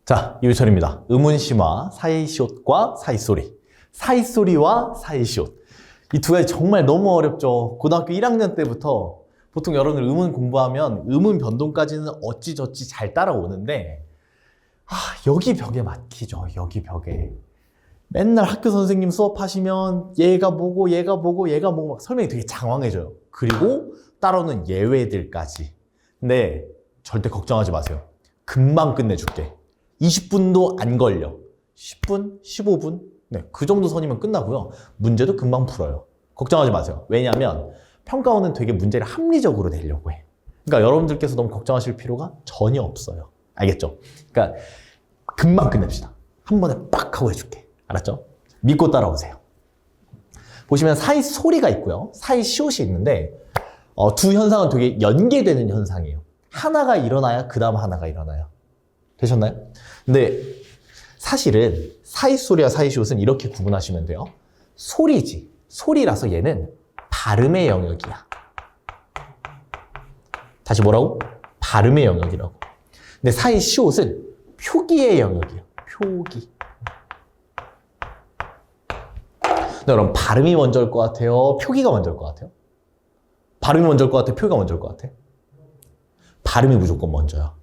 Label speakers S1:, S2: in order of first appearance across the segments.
S1: 자, 이유철입니다. 의문심화, 사이시옷과 사이소리. 사이소리와 사이시옷. 이 두 가지 정말 너무 어렵죠. 고등학교 1학년 때부터 보통 여러분들 의문 공부하면 의문 변동까지는 어찌저찌 잘 따라오는데 여기 벽에 막히죠. 여기 벽에. 맨날 학교 선생님 수업하시면 얘가 뭐고 얘가 뭐고 얘가 뭐고 설명이 되게 장황해져요. 그리고 따라오는 예외들까지. 근데 절대 걱정하지 마세요. 금방 끝내줄게. 20분도 안 걸려. 10분? 15분? 네, 그 정도 선이면 끝나고요. 문제도 금방 풀어요. 걱정하지 마세요. 왜냐하면 평가원은 되게 문제를 합리적으로 내려고 해. 그러니까 여러분들께서 너무 걱정하실 필요가 전혀 없어요. 알겠죠? 그러니까 금방 끝냅시다. 한 번에 빡 하고 해줄게. 알았죠? 믿고 따라오세요. 보시면 사이 소리가 있고요. 사이 시옷이 있는데 두 현상은 되게 연계되는 현상이에요. 하나가 일어나야 그 다음 하나가 일어나요. 되셨나요? 근데 사실은 사이소리와 사이시옷은 이렇게 구분하시면 돼요. 소리지. 소리라서 얘는 발음의 영역이야. 다시 뭐라고? 발음의 영역이라고. 근데 사이시옷은 표기의 영역이에요. 표기. 근데 그럼 발음이 먼저일 것 같아요? 표기가 먼저일 것 같아요? 발음이 먼저일 것 같아요? 표기가 먼저일 것 같아? 발음이 무조건 먼저야.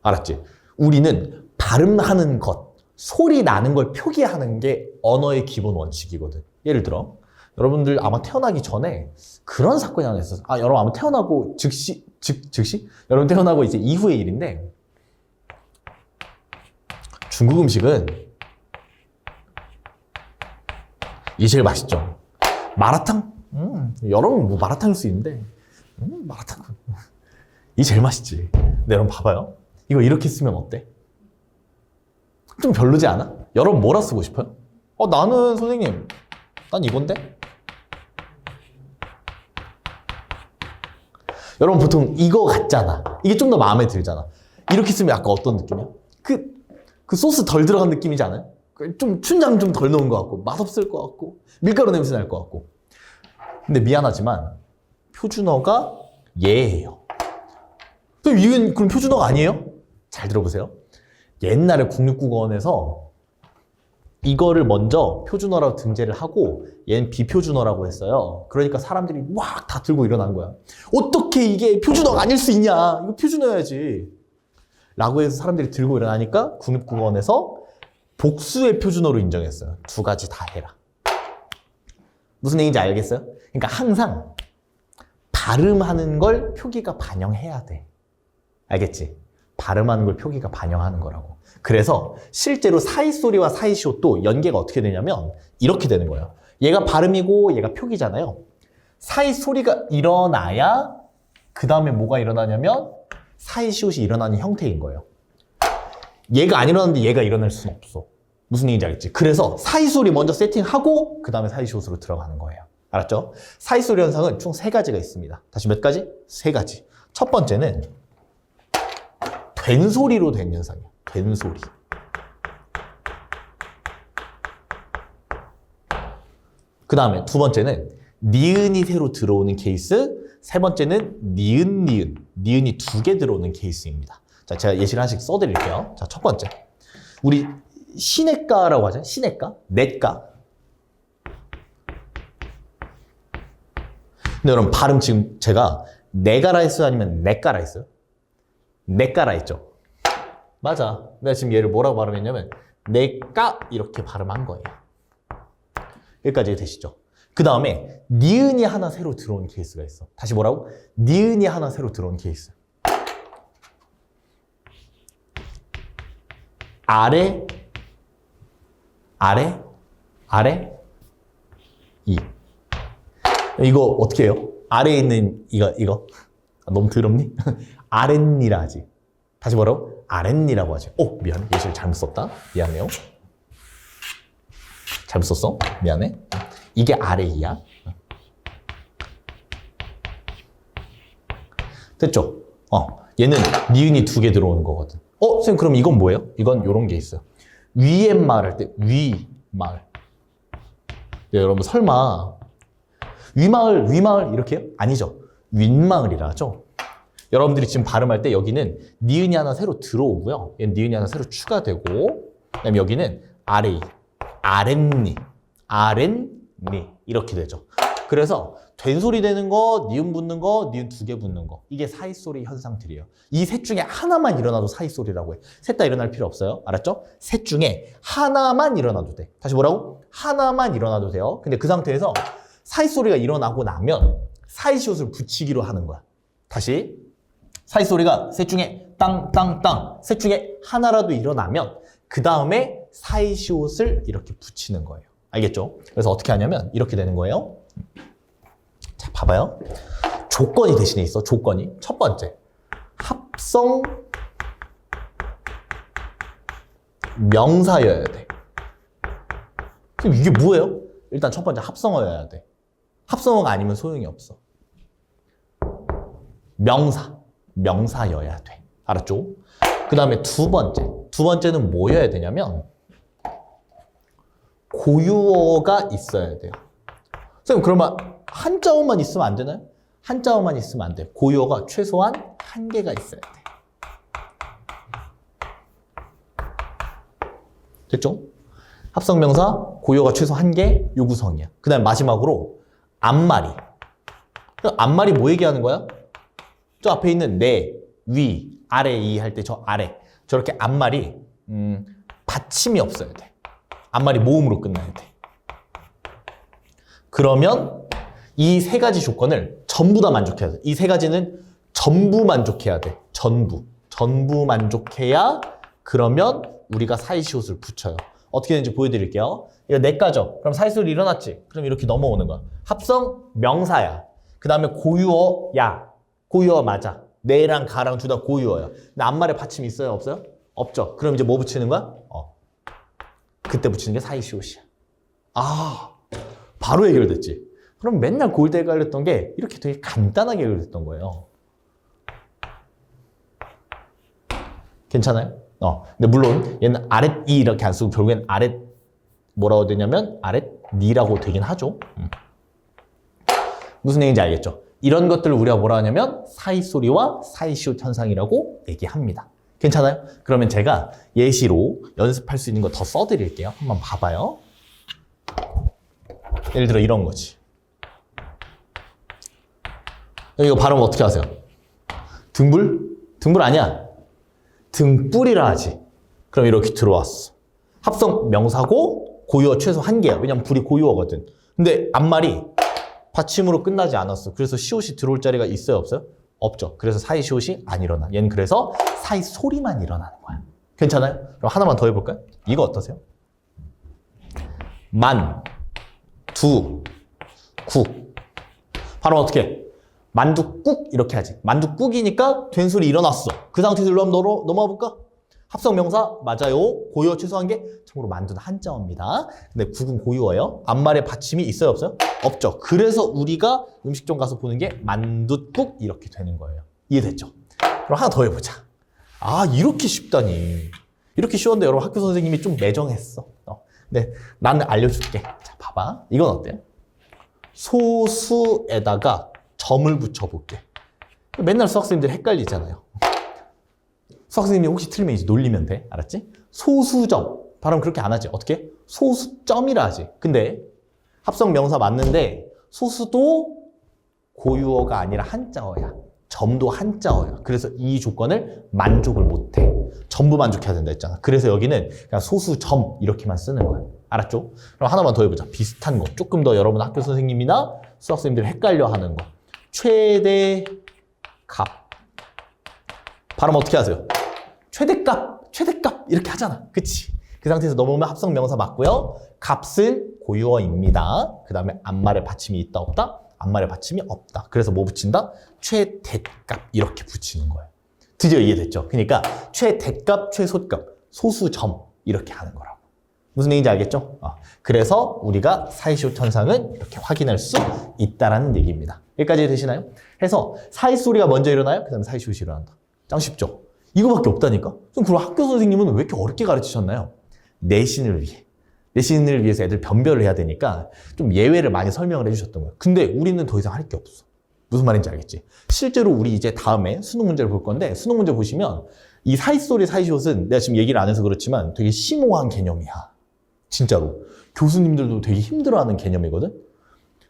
S1: 알았지? 우리는 발음하는 것, 소리 나는 걸 표기하는 게 언어의 기본 원칙이거든. 예를 들어 여러분들 아마 태어나기 전에 그런 사건이 하나 있었어요. 여러분 아마 태어나고 즉시? 여러분 태어나고 이제 이후의 일인데 중국 음식은 이게 제일 맛있죠. 마라탕? 여러분 뭐 마라탕일 수 있는데 마라탕 이게 제일 맛있지. 근데 여러분 봐봐요. 이거 이렇게 쓰면 어때? 좀 별로지 않아? 여러분 뭐라 쓰고 싶어요? 나는 선생님 난 이건데? 여러분 보통 이거 같잖아. 이게 좀 더 마음에 들잖아. 이렇게 쓰면 약간 어떤 느낌이야? 그 소스 덜 들어간 느낌이지 않아요? 좀 춘장 좀 덜 넣은 것 같고 맛없을 것 같고 밀가루 냄새 날 것 같고. 근데 미안하지만 표준어가 얘예요. 이건 그럼 표준어가 아니에요? 잘 들어보세요. 옛날에 국립국어원에서 이거를 먼저 표준어라고 등재를 하고 얘는 비표준어라고 했어요. 그러니까 사람들이 막 다 들고 일어난 거야. 어떻게 이게 표준어가 아닐 수 있냐? 이거 표준어야지. 라고 해서 사람들이 들고 일어나니까 국립국어원에서 복수의 표준어로 인정했어요. 두 가지 다 해라. 무슨 얘기인지 알겠어요? 그러니까 항상 발음하는 걸 표기가 반영해야 돼. 알겠지? 발음하는 걸 표기가 반영하는 거라고. 그래서 실제로 사이소리와 사이시옷도 연계가 어떻게 되냐면 이렇게 되는 거예요. 얘가 발음이고 얘가 표기잖아요. 사이소리가 일어나야 그 다음에 뭐가 일어나냐면 사이시옷이 일어나는 형태인 거예요. 얘가 안 일어났는데 얘가 일어날 수는 없어. 무슨 얘기인지 알겠지? 그래서 사이소리 먼저 세팅하고 그 다음에 사이시옷으로 들어가는 거예요. 알았죠? 사이소리 현상은 총 3가지가 있습니다. 다시 몇 가지? 3가지. 첫 번째는 된 소리로 된 현상이야. 된 소리. 그 다음에 두 번째는 니은이 새로 들어오는 케이스. 세 번째는 니은이 2개 들어오는 케이스입니다. 자, 제가 예시를 하나씩 써드릴게요. 자, 첫 번째. 우리 시내가라고 하잖아요. 시내가? 내가. 근데 여러분 발음 지금 제가 내가라 했어요? 아니면 내가라 했어요? 내가라 했죠? 맞아. 내가 지금 얘를 뭐라고 발음했냐면 내가 이렇게 발음한 거예요. 여기까지 되시죠? 그 다음에 니은이 하나 새로 들어온 케이스가 있어. 다시 뭐라고? 니은이 하나 새로 들어온 케이스. 아래 이. 이거 어떻게 해요? 아래에 있는 이거 너무 더럽니? 아랫니라 하지. 다시 뭐라고? 아랫니라고 하지. 미안해. 예시를 잘못 썼다. 미안해요. 잘못 썼어. 미안해. 이게 아래이야. 됐죠? 얘는 니은이 2개 들어오는 거거든. 선생님 그럼 이건 뭐예요? 이건 요런 게 있어요. 위엠말 할 때 위마을. 네, 여러분 설마 위마을 이렇게 해요? 아니죠. 윗마을이라 하죠. 여러분들이 지금 발음할 때 여기는 니은이 하나 새로 들어오고요. 얘는 니은이 하나 새로 추가되고, 그다음에 여기는 아래, 아랫니, 아랫니 이렇게 되죠. 그래서 된소리 되는 거, 니은 붙는 거, 니은 2개 붙는 거, 이게 사이소리 현상들이에요. 이 셋 중에 하나만 일어나도 사이소리라고 해. 셋 다 일어날 필요 없어요. 알았죠? 셋 중에 하나만 일어나도 돼. 다시 뭐라고? 하나만 일어나도 돼요. 근데 그 상태에서 사이소리가 일어나고 나면 사이시옷을 붙이기로 하는 거야. 다시 사이소리가 셋 중에 땅땅땅 셋 중에 하나라도 일어나면 그 다음에 사이시옷을 이렇게 붙이는 거예요. 알겠죠? 그래서 어떻게 하냐면 이렇게 되는 거예요. 자, 봐봐요. 조건이 대신에 있어. 조건이. 첫 번째. 합성 명사여야 돼. 그럼 이게 뭐예요? 일단 첫 번째 합성어여야 돼. 합성어가 아니면 소용이 없어. 명사여야 돼. 알았죠? 그 다음에 두 번째는 뭐여야 되냐면 고유어가 있어야 돼요. 선생님, 그러면 한자어만 있으면 안 되나요? 한자어만 있으면 안 돼. 고유어가 최소한 1개가 있어야 돼. 됐죠? 합성명사, 고유어가 최소 1개, 요 구성이야. 그 다음에 마지막으로 앞말이. 앞말이 뭐 얘기하는 거야? 저 앞에 있는 내, 위, 아래, 이 할 때 저 아래. 저렇게 앞말이 받침이 없어야 돼. 앞말이 모음으로 끝나야 돼. 그러면 이 세 가지 조건을 전부 다 만족해야 돼. 이 세 가지는 전부 만족해야 돼. 전부 만족해야 그러면 우리가 사이시옷을 붙여요. 어떻게 되는지 보여드릴게요. 이거 내과죠. 그럼 사이소리 일어났지? 그럼 이렇게 넘어오는 거야. 합성 명사야. 그 다음에 고유어야. 고유어 맞아. 내랑 가랑 둘 다 고유어야. 근데 앞말에 받침이 있어요? 없어요? 없죠. 그럼 이제 뭐 붙이는 거야? 그때 붙이는 게 사이시옷이야. 아, 바로 해결됐지. 그럼 맨날 골드 헷갈렸던 게 이렇게 되게 간단하게 해결됐던 거예요. 괜찮아요? 근데 물론 얘는 아랫 이 이렇게 안 쓰고 결국엔 아랫 뭐라고 되냐면 아랫 니라고 되긴 하죠. 무슨 얘기인지 알겠죠? 이런 것들을 우리가 뭐라 하냐면 사이소리와 사이시옷 현상이라고 얘기합니다. 괜찮아요? 그러면 제가 예시로 연습할 수 있는 거 더 써드릴게요. 한번 봐봐요. 예를 들어 이런 거지. 이거 발음 어떻게 하세요? 등불? 등불 아니야. 등불이라 하지. 그럼 이렇게 들어왔어. 합성 명사고 고유어 최소 1개야. 왜냐면 불이 고유어거든. 근데 앞말이 받침으로 끝나지 않았어. 그래서 시옷이 들어올 자리가 있어요? 없어요? 없죠. 그래서 사이 시옷이 안 일어나. 얘는 그래서 사이 소리만 일어나는 거야. 괜찮아요? 그럼 하나만 더 해볼까요? 이거 어떠세요? 만, 두, 국. 바로 어떻게 해? 만두국 이렇게 하지. 만두국이니까 된 소리 일어났어. 그 상태에서 일로 한번 넘어가 볼까? 합성명사 맞아요. 고유어 최소 1개. 참고로 만두는 한자어입니다. 근데 국은 고유어예요. 앞말에 받침이 있어요? 없어요? 없죠. 그래서 우리가 음식점 가서 보는 게 만두국 이렇게 되는 거예요. 이해됐죠? 그럼 하나 더 해보자. 아, 이렇게 쉽다니. 이렇게 쉬웠는데 여러분 학교 선생님이 좀 매정했어. 근데 나는 알려줄게. 자, 봐봐. 이건 어때요? 소수에다가 점을 붙여볼게. 맨날 수학생들 헷갈리잖아요. 수학생님이 혹시 틀리면 이제 놀리면 돼. 알았지? 소수점. 발음 그렇게 안 하지. 어떻게? 소수점이라 하지. 근데 합성 명사 맞는데 소수도 고유어가 아니라 한자어야. 점도 한자어야. 그래서 이 조건을 만족을 못해. 전부 만족해야 된다 했잖아. 그래서 여기는 그냥 소수점 이렇게만 쓰는 거야. 알았죠? 그럼 하나만 더 해보자. 비슷한 거. 조금 더 여러분 학교 선생님이나 수학생님들 헷갈려 하는 거. 최대값. 발음 어떻게 하세요? 최대값 이렇게 하잖아. 그치? 그 상태에서 넘어오면 합성 명사 맞고요. 값은 고유어입니다. 그 다음에 앞말에 받침이 있다 없다? 앞말에 받침이 없다. 그래서 뭐 붙인다? 최대값 이렇게 붙이는 거예요. 드디어 이해됐죠? 그러니까 최대값, 최소값, 소수점 이렇게 하는 거라고. 무슨 얘기인지 알겠죠? 그래서 우리가 사이시옷 현상은 이렇게 확인할 수 있다라는 얘기입니다. 여기까지 되시나요? 해서 사이소리가 먼저 일어나요? 그 다음에 사이시옷이 일어난다. 짱 쉽죠? 이거밖에 없다니까? 그럼 학교 선생님은 왜 이렇게 어렵게 가르치셨나요? 내신을 위해. 내신을 위해서 애들 변별을 해야 되니까 좀 예외를 많이 설명을 해주셨던 거예요. 근데 우리는 더 이상 할 게 없어. 무슨 말인지 알겠지? 실제로 우리 이제 다음에 수능 문제를 볼 건데 수능 문제 보시면 이 사이소리 사이시옷은 내가 지금 얘기를 안 해서 그렇지만 되게 심오한 개념이야. 진짜로. 교수님들도 되게 힘들어하는 개념이거든?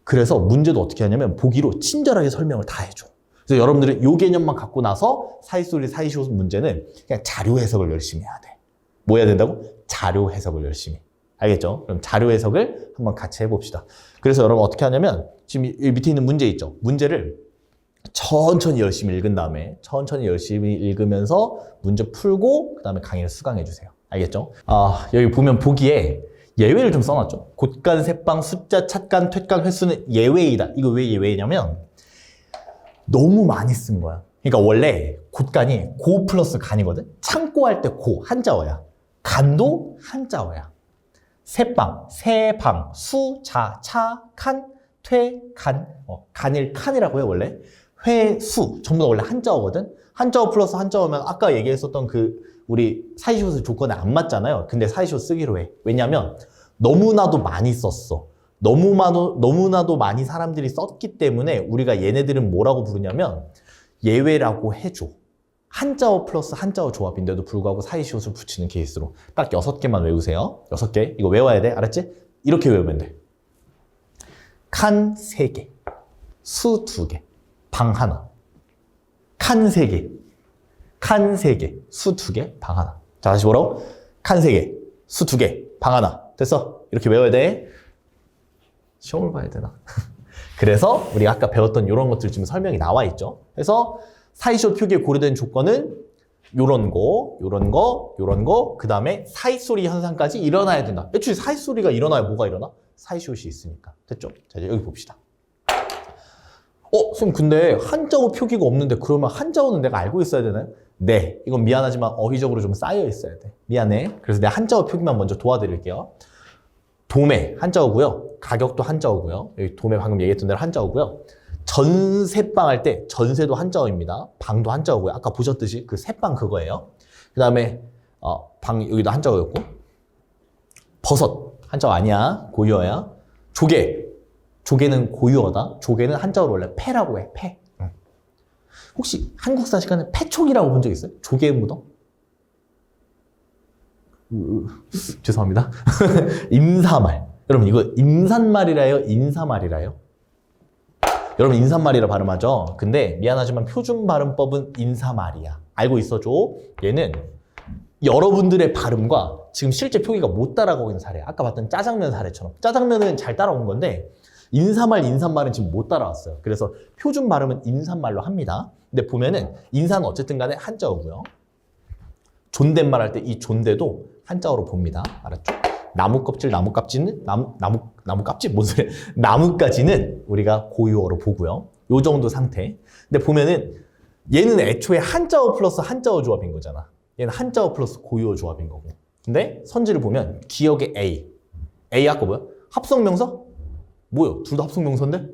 S1: 그래서 문제도 어떻게 하냐면 보기로 친절하게 설명을 다 해줘. 그래서 여러분들은 이 개념만 갖고 나서 사이소리 사이시옷 문제는 그냥 자료 해석을 열심히 해야 돼. 뭐 해야 된다고? 자료 해석을 열심히. 알겠죠? 그럼 자료 해석을 한번 같이 해봅시다. 그래서 여러분 어떻게 하냐면 지금 이 밑에 있는 문제 있죠? 문제를 천천히 열심히 읽은 다음에 천천히 열심히 읽으면서 문제 풀고 그 다음에 강의를 수강해 주세요. 알겠죠? 여기 보면 보기에 예외를 좀 써놨죠. 곶간, 셋방, 숫자, 찻간, 퇴간, 횟수는 예외이다. 이거 왜 예외냐면 너무 많이 쓴 거야. 그러니까 원래 곶간이 고 플러스 간이거든. 창고 할 때 고 한자어야. 간도 한자어야. 셋방, 세방, 수, 자, 차, 칸, 퇴, 간. 간일 칸이라고 해 원래. 회, 수 전부 다 원래 한자어거든. 한자어 플러스 한자어면 아까 얘기했었던 그 우리 사이시옷의 조건에 안 맞잖아요. 근데 사이시옷 쓰기로 해. 왜냐면 너무나도 많이 썼어. 너무나도 많이 사람들이 썼기 때문에 우리가 얘네들은 뭐라고 부르냐면 예외라고 해줘. 한자어 플러스 한자어 조합인데도 불구하고 사이시옷을 붙이는 케이스로 딱 6개만 외우세요. 6개. 이거 외워야 돼. 알았지? 이렇게 외우면 돼. 칸 3개, 수 2개, 방 하나. 칸 3개, 칸 3개, 수 2개, 방 하나. 자, 다시 뭐라고? 칸 3개, 수 2개, 방 하나. 됐어? 이렇게 외워야 돼. 시험을 봐야 되나? 그래서 우리가 아까 배웠던 이런 것들 지금 설명이 나와 있죠. 그래서 사이시옷 표기에 고려된 조건은 요런 거, 요런 거, 요런 거, 그 다음에 사이소리 현상까지 일어나야 된다. 애초에 사이소리가 일어나야 뭐가 일어나? 사이시옷이 있으니까. 됐죠? 자, 이제 여기 봅시다. 선생님 근데 한자어 표기가 없는데 그러면 한자어는 내가 알고 있어야 되나요? 네, 이건 미안하지만 어휘적으로 좀 쌓여 있어야 돼. 미안해. 그래서 내가 한자어 표기만 먼저 도와드릴게요. 도매 한자어고요. 가격도 한자어고요. 여기 도매 방금 얘기했던 대로 한자어고요. 전세방 할 때 전세도 한자어입니다. 방도 한자어고요. 아까 보셨듯이 그 세방 그거예요. 그 다음에 방 여기도 한자어였고 버섯 한자어 아니야. 고유어야. 조개는 고유어다. 조개는 한자어로 원래 패라고 해. 패. 혹시 한국사 시간에 패촉이라고 본 적 있어요? 조개 무덤? 죄송합니다. 임사말. 여러분 이거 임산말이라요? 인사말이라요? 여러분 인사말이라 발음하죠? 근데 미안하지만 표준 발음법은 인사말이야. 알고 있어줘. 얘는 여러분들의 발음과 지금 실제 표기가 못 따라가고 있는 사례야. 아까 봤던 짜장면 사례처럼. 짜장면은 잘 따라온 건데 인사말, 인사말은 지금 못 따라왔어요. 그래서 표준 발음은 인사말로 합니다. 근데 보면은 인사는 어쨌든 간에 한자어고요. 존댓말 할 때 이 존대도 한자어로 봅니다. 알았죠? 나무 껍질, 나무 깍지는 나무 깍지 뭔 소리야? 나무까지는 우리가 고유어로 보고요. 요 정도 상태. 근데 보면은 얘는 애초에 한자어 플러스 한자어 조합인 거잖아. 얘는 한자어 플러스 고유어 조합인 거고. 근데 선지를 보면 기억의 A 아까 뭐야? 합성명사? 뭐요? 둘 다 합성명사인데?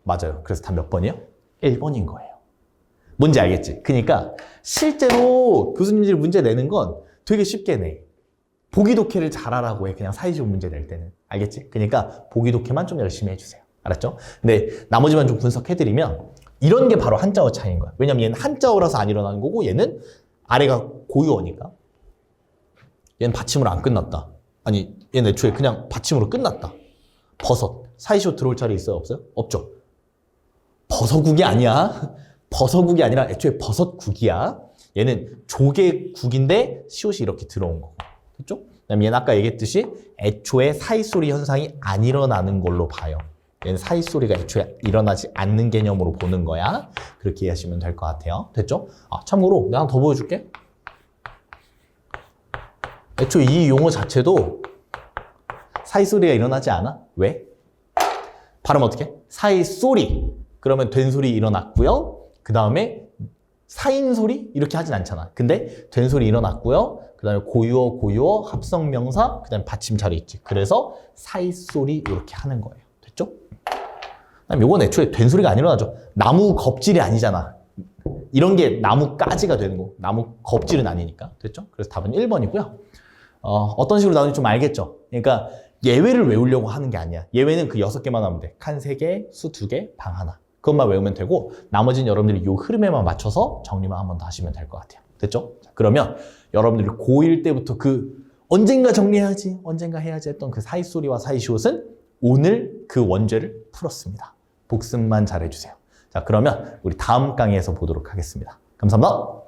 S1: 맞아요. 그래서 다 몇 번이요? 1번인 거예요. 뭔지 알겠지? 그러니까 실제로 교수님들이 문제 내는 건 되게 쉽게 내. 보기 독해를 잘하라고 해. 그냥 사이시옷 문제 낼 때는. 알겠지? 그러니까 보기 독해만 좀 열심히 해주세요. 알았죠? 근데 나머지만 좀 분석해드리면 이런 게 바로 한자어 차이인 거야. 왜냐면 얘는 한자어라서 안 일어나는 거고 얘는 아래가 고유어니까. 얘는 받침으로 안 끝났다. 아니 얘는 애초에 그냥 받침으로 끝났다. 버섯. 사이시옷 들어올 자리 있어요? 없어요? 없죠. 버섯국이 아니야. 버섯국이 아니라 애초에 버섯국이야. 얘는 조개국인데 시옷이 이렇게 들어온 거고. 됐죠? 그다음에 얘는 아까 얘기했듯이 애초에 사이소리 현상이 안 일어나는 걸로 봐요. 얘는 사이소리가 애초에 일어나지 않는 개념으로 보는 거야. 그렇게 이해하시면 될 것 같아요. 됐죠? 참고로 내가 하나 더 보여줄게. 애초에 이 용어 자체도 사이소리가 일어나지 않아. 왜? 발음 어떻게? 사이소리. 그러면 된 소리 일어났고요. 그 다음에 사인소리? 이렇게 하진 않잖아. 근데 된 소리 일어났고요. 그 다음에 고유어, 합성명사, 그 다음에 받침 자리 있지. 그래서 사이소리 이렇게 하는 거예요. 됐죠? 그다음 요건 애초에 된 소리가 안 일어나죠. 나무 겁질이 아니잖아. 이런 게 나무까지가 되는 거. 나무 겁질은 아니니까. 됐죠? 그래서 답은 1번이고요. 어떤 식으로 나오는지 좀 알겠죠? 그러니까 예외를 외우려고 하는 게 아니야. 예외는 그 6개만 하면 돼. 칸 3개, 수 2개, 방 하나. 그것만 외우면 되고 나머지는 여러분들이 이 흐름에만 맞춰서 정리만 한 번 더 하시면 될 것 같아요. 됐죠? 자, 그러면 여러분들이 고1 때부터 그 언젠가 정리해야지, 언젠가 해야지 했던 그 사이소리와 사이시옷은 오늘 그 원죄를 풀었습니다. 복습만 잘해주세요. 자, 그러면 우리 다음 강의에서 보도록 하겠습니다. 감사합니다.